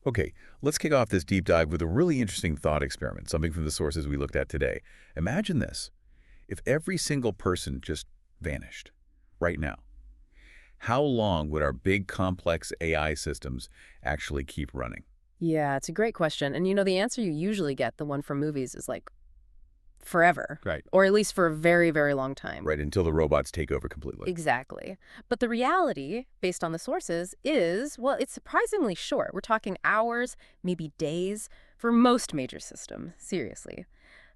Okay, let's kick off this deep dive with a really interesting thought experiment, something from the sources we looked at today. Imagine this. If every single person just vanished right now, how long would our big complex AI systems actually keep running? Yeah, it's a great question. And the answer you usually get, the one from movies, is like forever, Right. or at least for a very, very long time. Right, until the robots take over completely. Exactly. But the reality, based on the sources, is, well, it's surprisingly short. We're talking hours, maybe days, for most major systems, seriously.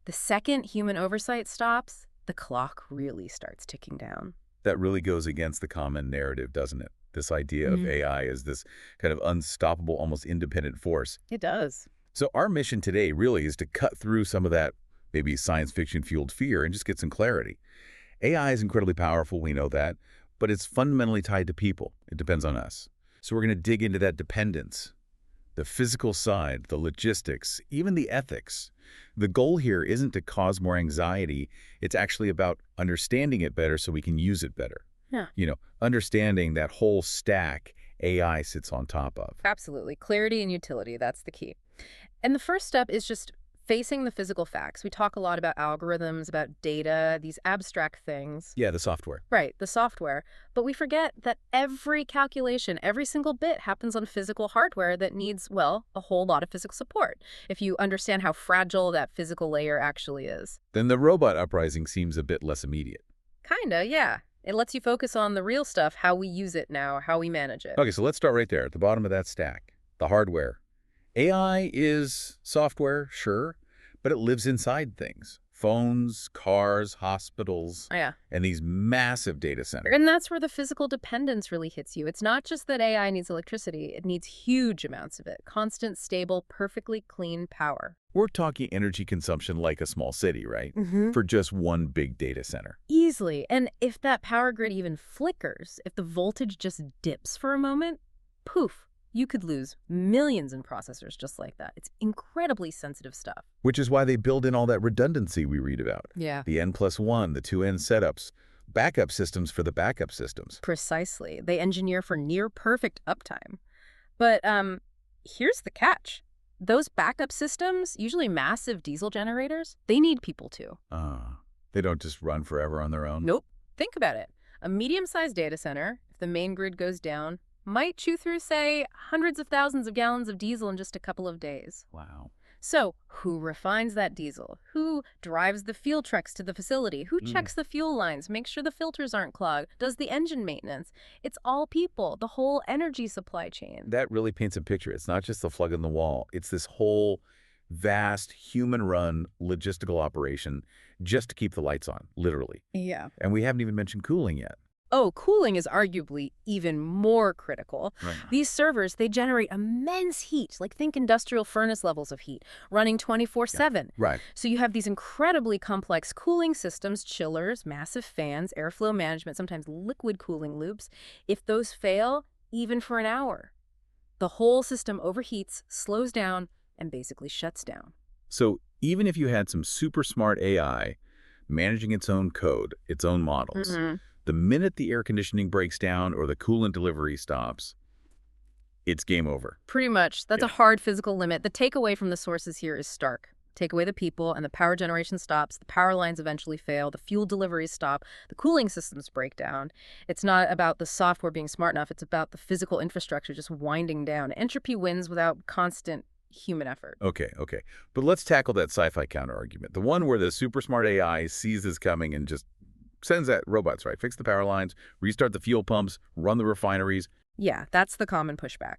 The second human oversight stops, the clock really starts ticking down. That really goes against the common narrative, doesn't it? This idea of Mhm. AI as this kind of unstoppable, almost independent force. It does. So our mission today really is to cut through some of that maybe science fiction-fueled fear and just get some clarity. AI is incredibly powerful, we know that, but it's fundamentally tied to people. It depends on us. So we're going to dig into that dependence, the physical side, the logistics, even the ethics. The goal here isn't to cause more anxiety. It's actually about understanding it better so we can use it better. Yeah. Understanding that whole stack AI sits on top of. Absolutely. Clarity and utility, that's the key. And the first step is just facing the physical facts. We talk a lot about algorithms, about data, these abstract things. Yeah, the software. Right, the software. But we forget that every calculation, every single bit happens on physical hardware that needs, well, a whole lot of physical support, if you understand how fragile that physical layer actually is. Then the robot uprising seems a bit less immediate. Kinda, yeah. It lets you focus on the real stuff, how we use it now, how we manage it. Okay, so let's start right there at the bottom of that stack, the hardware. AI is software, sure, but it lives inside things. Phones, cars, hospitals, Yeah. and these massive data centers. And that's where the physical dependence really hits you. It's not just that AI needs electricity, it needs huge amounts of it. Constant, stable, perfectly clean power. We're talking energy consumption like a small city, right? Mm-hmm. For just one big data center. Easily. And if that power grid even flickers, if the voltage just dips for a moment, poof, you could lose millions in processors just like that. It's incredibly sensitive stuff. Which is why they build in all that redundancy we read about. Yeah. The N+1, the 2N setups, backup systems for the backup systems. Precisely. They engineer for near perfect uptime. But here's the catch. Those backup systems, usually massive diesel generators, they need people too. They don't just run forever on their own? Nope. Think about it. A medium-sized data center, if the main grid goes down, might chew through, say, hundreds of thousands of gallons of diesel in just a couple of days. Wow. So, who refines that diesel? Who drives the fuel trucks to the facility? Who checks the fuel lines, makes sure the filters aren't clogged, does the engine maintenance? It's all people, the whole energy supply chain. That really paints a picture. It's not just the plug in the wall. It's this whole vast human-run logistical operation just to keep the lights on, literally. Yeah. And we haven't even mentioned cooling yet. Oh, cooling is arguably even more critical. Right. These servers, they generate immense heat, like think industrial furnace levels of heat, running 24/7. Right. So you have these incredibly complex cooling systems, chillers, massive fans, airflow management, sometimes liquid cooling loops. If those fail, even for an hour, the whole system overheats, slows down, and basically shuts down. So even if you had some super smart AI managing its own code, its own models, the minute the air conditioning breaks down or the coolant delivery stops, it's game over. Pretty much. That's a hard physical limit. The takeaway from the sources here is stark. Take away the people, and the power generation stops, the power lines eventually fail, the fuel deliveries stop, the cooling systems break down. It's not about the software being smart enough, it's about the physical infrastructure just winding down. Entropy wins without constant human effort. Okay. But let's tackle that sci-fi counter-argument. The one where the super smart AI sees this coming and just sends that robots, right? Fix the power lines, restart the fuel pumps, run the refineries. Yeah, that's the common pushback.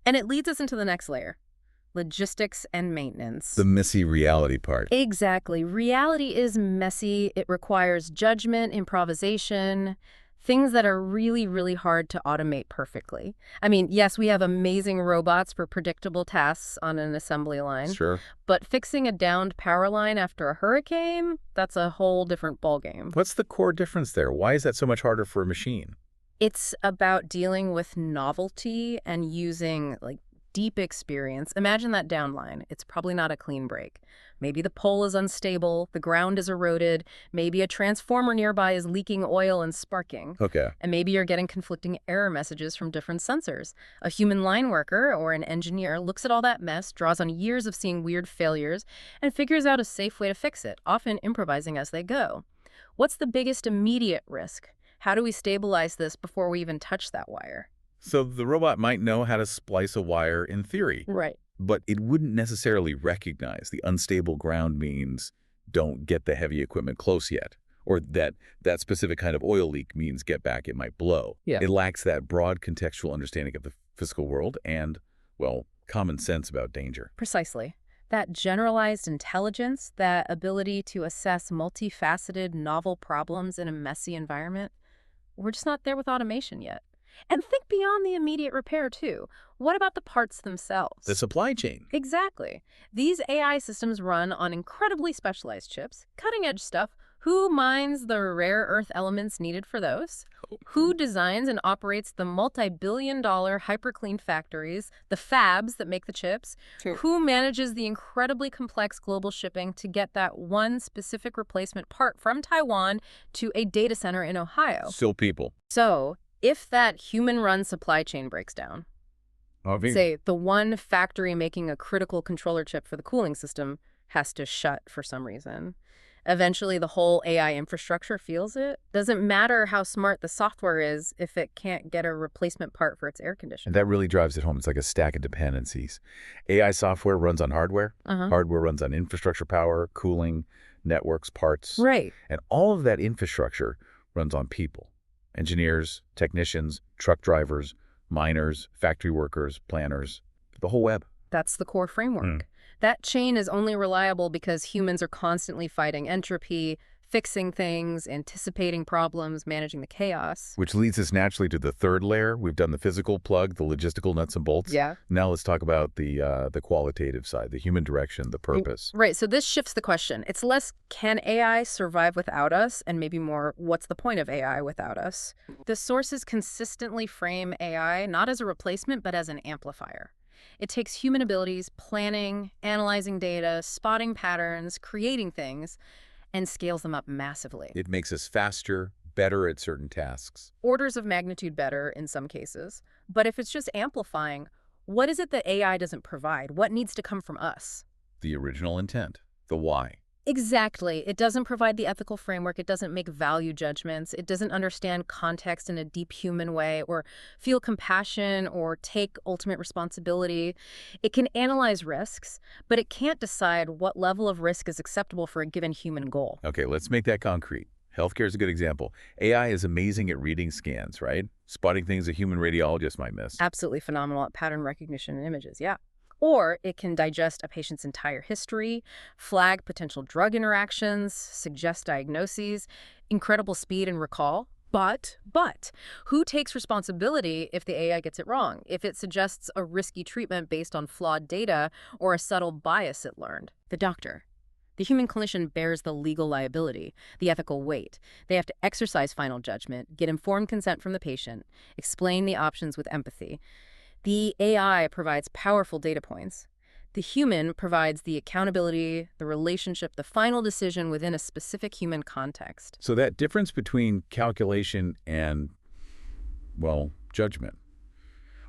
And it leads us into the next layer. Logistics and maintenance. The messy reality part. Exactly. Reality is messy. It requires judgment, improvisation, things that are really, really hard to automate perfectly. I mean, yes, we have amazing robots for predictable tasks on an assembly line. Sure. But fixing a downed power line after a hurricane, that's a whole different ballgame. What's the core difference there? Why is that so much harder for a machine? It's about dealing with novelty and using, like, deep experience, imagine that downline. It's probably not a clean break. Maybe the pole is unstable, the ground is eroded, maybe a transformer nearby is leaking oil and sparking. Okay. And maybe you're getting conflicting error messages from different sensors. A human line worker or an engineer looks at all that mess, draws on years of seeing weird failures, and figures out a safe way to fix it, often improvising as they go. What's the biggest immediate risk? How do we stabilize this before we even touch that wire? So the robot might know how to splice a wire in theory, Right. but it wouldn't necessarily recognize the unstable ground means don't get the heavy equipment close yet, or that specific kind of oil leak means get back, it might blow. Yeah. It lacks that broad contextual understanding of the physical world and, well, common sense about danger. Precisely. That generalized intelligence, that ability to assess multifaceted, novel problems in a messy environment, we're just not there with automation yet. And think beyond the immediate repair, too. What about the parts themselves? The supply chain. Exactly. These AI systems run on incredibly specialized chips, cutting-edge stuff. Who mines the rare earth elements needed for those? Who designs and operates the multi-billion-dollar hyperclean factories, the fabs that make the chips? Sure. Who manages the incredibly complex global shipping to get that one specific replacement part from Taiwan to a data center in Ohio? Still people. So, if that human-run supply chain breaks down, say the one factory making a critical controller chip for the cooling system has to shut for some reason, eventually the whole AI infrastructure feels it. Doesn't matter how smart the software is if it can't get a replacement part for its air conditioner. And that really drives it home. It's like a stack of dependencies. AI software runs on hardware. Hardware runs on infrastructure power, cooling, networks, parts. Right. And all of that infrastructure runs on people. Engineers, technicians, truck drivers, miners, factory workers, planners, the whole web. That's the core framework. That chain is only reliable because humans are constantly fighting entropy, fixing things, anticipating problems, managing the chaos. Which leads us naturally to the third layer. We've done the physical plug, the logistical nuts and bolts. Yeah. Now let's talk about the qualitative side, the human direction, the purpose. Right. So this shifts the question. It's less, can AI survive without us? And maybe more, what's the point of AI without us? The sources consistently frame AI not as a replacement, but as an amplifier. It takes human abilities, planning, analyzing data, spotting patterns, creating things, and scales them up massively. It makes us faster, better at certain tasks. Orders of magnitude better in some cases. But if it's just amplifying, what is it that AI doesn't provide? What needs to come from us? The original intent, the why. Exactly. It doesn't provide the ethical framework. It doesn't make value judgments. It doesn't understand context in a deep human way or feel compassion or take ultimate responsibility. It can analyze risks, but it can't decide what level of risk is acceptable for a given human goal. Okay, let's make that concrete. Healthcare is a good example. AI is amazing at reading scans, right? Spotting things a human radiologist might miss. Absolutely phenomenal at pattern recognition in images, yeah. Or it can digest a patient's entire history, flag potential drug interactions, suggest diagnoses, incredible speed and recall. But, who takes responsibility if the AI gets it wrong? If it suggests a risky treatment based on flawed data or a subtle bias it learned? The doctor. The human clinician bears the legal liability, the ethical weight. They have to exercise final judgment, get informed consent from the patient, explain the options with empathy. The AI provides powerful data points. The human provides the accountability, the relationship, the final decision within a specific human context. So that difference between calculation and, well, judgment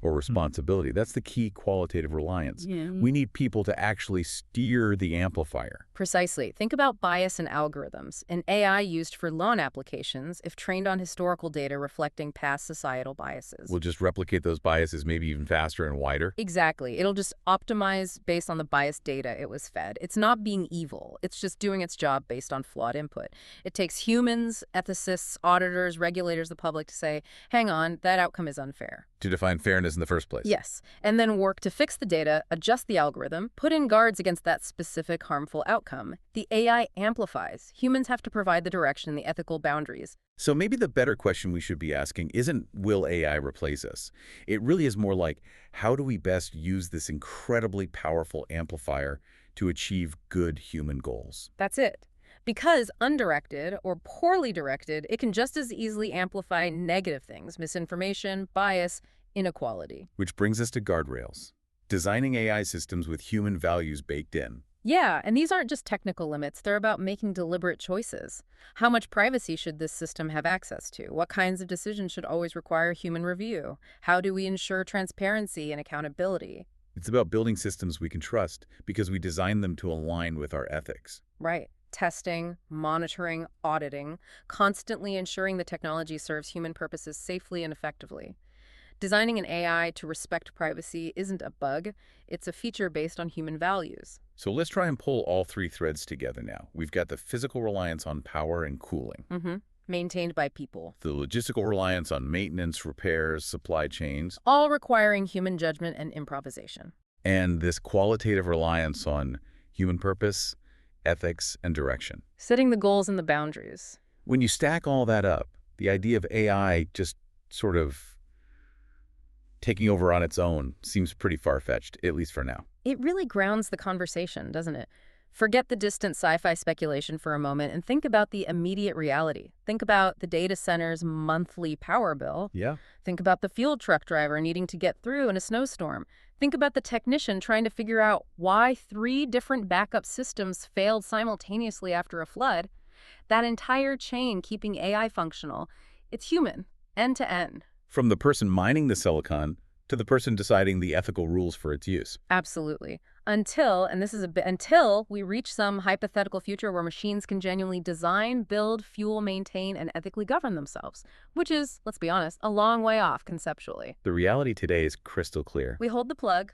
or responsibility, that's the key qualitative reliance. Yeah. We need people to actually steer the amplifier. Precisely. Think about bias in algorithms. An AI used for loan applications, if trained on historical data reflecting past societal biases. We'll just replicate those biases maybe even faster and wider. Exactly. It'll just optimize based on the biased data it was fed. It's not being evil. It's just doing its job based on flawed input. It takes humans, ethicists, auditors, regulators, the public to say, hang on, that outcome is unfair. To define fairness in the first place. Yes, and then work to fix the data, adjust the algorithm, put in guards against that specific harmful outcome. The AI amplifies. Humans have to provide the direction and the ethical boundaries. So maybe the better question we should be asking isn't, will AI replace us? It really is more like, how do we best use this incredibly powerful amplifier to achieve good human goals? That's it. Because undirected or poorly directed, it can just as easily amplify negative things, misinformation, bias, inequality. Which brings us to guardrails. Designing AI systems with human values baked in. Yeah, and these aren't just technical limits, they're about making deliberate choices. How much privacy should this system have access to? What kinds of decisions should always require human review? How do we ensure transparency and accountability? It's about building systems we can trust because we design them to align with our ethics. Right. Testing, monitoring, auditing, constantly ensuring the technology serves human purposes safely and effectively. Designing an AI to respect privacy isn't a bug, it's a feature based on human values. So let's try and pull all three threads together now. We've got the physical reliance on power and cooling, Maintained by people. the logistical reliance on maintenance, repairs, supply chains, All requiring human judgment and improvisation. and this qualitative reliance on human purpose, ethics, and direction. Setting the goals and the boundaries. When you stack all that up, the idea of AI just sort of taking over on its own seems pretty far-fetched, at least for now. It really grounds the conversation, doesn't it? Forget the distant sci-fi speculation for a moment and think about the immediate reality. Think about the data center's monthly power bill. Yeah. Think about the fuel truck driver needing to get through in a snowstorm. Think about the technician trying to figure out why 3 different backup systems failed simultaneously after a flood. That entire chain keeping AI functional, it's human, end to end. From the person mining the silicon to the person deciding the ethical rules for its use. Absolutely. Until we reach some hypothetical future where machines can genuinely design, build, fuel, maintain, and ethically govern themselves, which is, let's be honest, a long way off conceptually. The reality today is crystal clear. We hold the plug,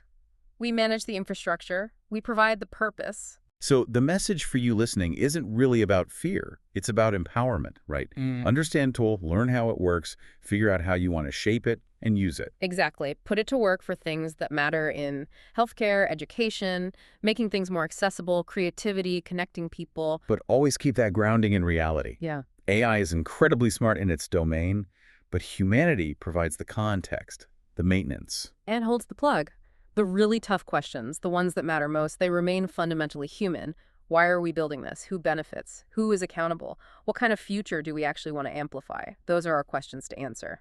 we manage the infrastructure, we provide the purpose. So the message for you listening isn't really about fear. It's about empowerment, right? Understand tool, learn how it works, figure out how you want to shape it, and use it. Exactly. Put it to work for things that matter in healthcare, education, making things more accessible, creativity, connecting people. But always keep that grounding in reality. Yeah. AI is incredibly smart in its domain, but humanity provides the context, the maintenance. And holds the plug. The really tough questions, the ones that matter most, they remain fundamentally human. Why are we building this? Who benefits? Who is accountable? What kind of future do we actually want to amplify? Those are our questions to answer.